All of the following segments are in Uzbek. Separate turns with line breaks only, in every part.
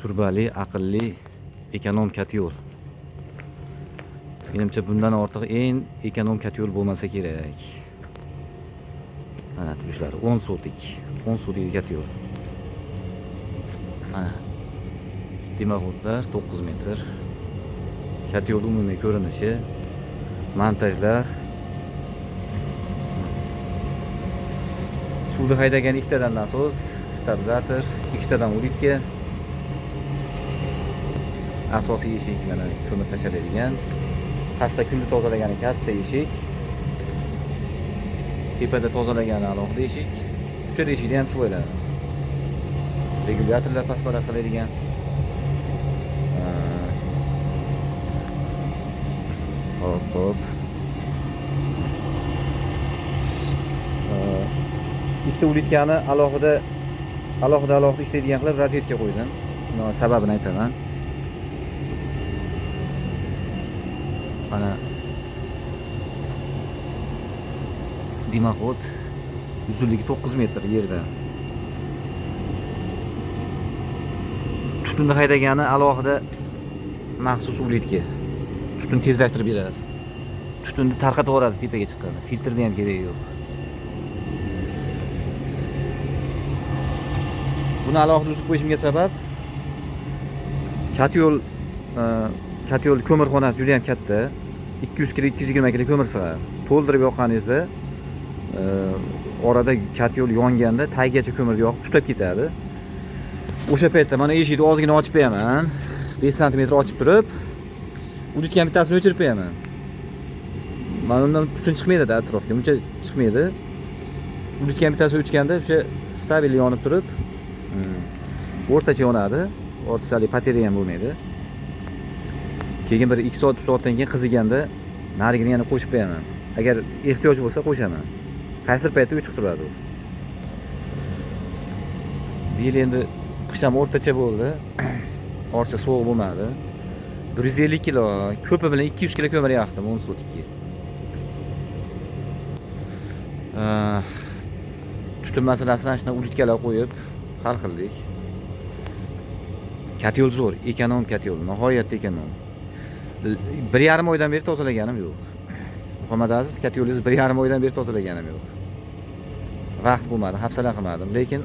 turbali, aqlli, ekonom kat yo'l. Menimcha bundan ortiq eng ekonom kat yo'l bo'lmasa kerak. Mana turishlari 10 sotik. 10 sotik kat yo'l. Mana demaxotlar 9 metr. Kat yo'l umumiy ko'rinishi, montajlar. Suvni haydagan ikkitadan nasos, stabilizator, ikkitadan ulitka. Asosiy eshik mana ko'mir tashlaydigan. Pastda kunni tozalagani katta eshik. Tepada tozalagani alohida eshik. Uchta eshikda ham suv oladi. Regulyatorlar pasparat qiladigan. Hop. Ikkita ulitkani alohida ishlaydigan qilib rozyetka qo'ydim. Buni sababini aytaman. Mana demaxot uzunligi 9 metr yerda. Tutunni haydagani alohida maxsus ulitka. Tutun tezlashtirib beradi. Tutunni tarqatib yuboradi, tepaga chiqadi. Filtrni ham keragi yo'q. Buni alohida uzib qo'yishimga sabab kat yo'l ko'mirxonasi juda ham katta. 200 kg, 220 kg ko'mir sig'adi. To'ldirib yoqqaningizda orada kat yo'l yonganda taggacha ko'mirni yoqib tutab ketadi. O'sha paytda mana eshikni ozgina ochib qo'yaman. 5 sm ochib turib, ulitkani bittasini o'chirib qo'yaman. Mana undan tutun chiqmaydi atrofga, uncha chiqmaydi. Ulitkani bittasini o'chganda o'sha stabil yonib turib, o'rtacha yonadi. O'rtachalik batarya ham bo'lmaydi. Keyin bir 2 soat, 3 soatdan keyin qiziganda narigini yana qo'shib qo'yaman. Agar ehtiyoj bo'lsa qo'shaman. Qaysi paytda o'chib turadi u. Bu yil endi qish ham o'rtacha bo'ldi. Orcha sovuq bo'lmadi. 150 kilo, ko'pi bilan 200 kilo ko'mir yoqdim 10 sotikka. Tutun masalasini shuna ulitkalar qo'yib hal qildik. Kat yo'l zo'r, ekonom kat yo'l, nihoyatda ekonom. 1,5 oydan beri tozalaganim yo'q. Muhammad Aziz, kat yo'lingizni 1,5 oydan beri tozalaganim yo'q. Vaqt bo'lmadi, hafsala qilmadim, lekin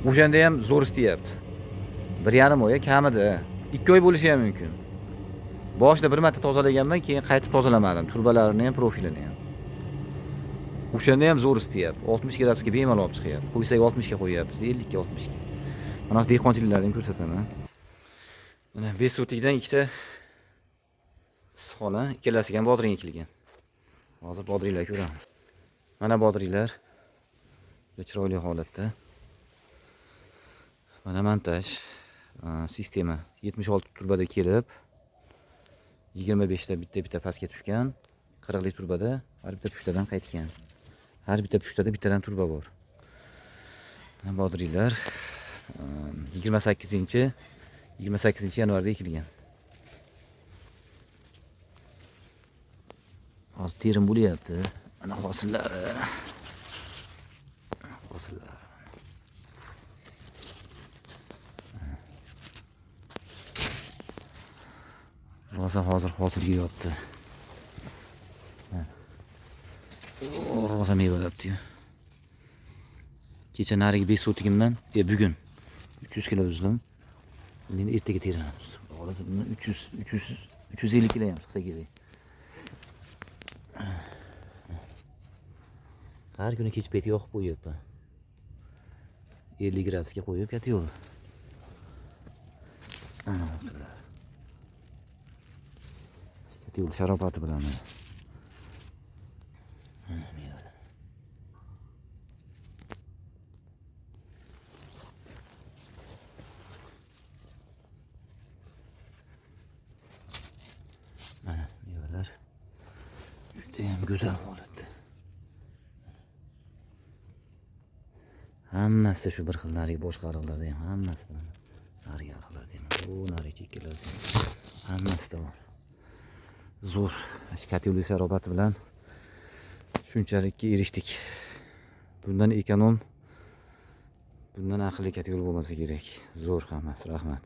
o'shanda ham zo'r istayapti. 1,5 oy kamida, 2 oy bo'lishi ham mumkin. Boshida bir marta tozalaganman, keyin qaytib tozalamadim, turbalarini ham, profilini ham. O'shanda ham zo'r istayapti. 60 gradusga bemalol olib chiqyapti. Qo'ysak 60 ga qo'yapmiz, 50 ga 60 ga. Mana dehqonchiliklarni ko'rsataman. Mana 5 sotikdan ikkita issiqxona, ikkalasiga ham bodring ekilgan. Hozir bodringlar ko'ramiz. Mana bodringlar. Juda chiroyli holatda. Mana montaj sistema 76 turbada kelib 25 ta bitta pastga tushgan. 40 li turbada har bitta pushtadan qaytgan. Har bitta pushtada bittadan turba bor. Mana bodringlar 28 yanvarda ekilgan. Hozir terim bo'lyapti. Mana hosillari. Rosa hozir hosilga yotdi. Rosa mevalayapti. Kecha narigi 5 sotigimdan bugun 300 kilo uzdim. Endi ertaga teramiz. Hozir buni 350 kilo ham chiqsa kerak. Har kuni kech payt yoqib qo'yibman. 50 gradusga qo'yib yotayo'l. Ana hozirlar. Yo'l sharobati bilan. Mana mevalar juda ham go'zal holatda. Hammasi shu bir xil narigi boshqa ariqlarda ham hammasi. Narigi ariqlarda ham, bu narigi chekkalarda hammasida bor. Zo'r. Kat yo'li sarobati bilan shunchalikka erishdik. Bundan ekonom, bundan aqlli kat yo'l bo'lmasa kerak. Zo'r hammasi, rahmat.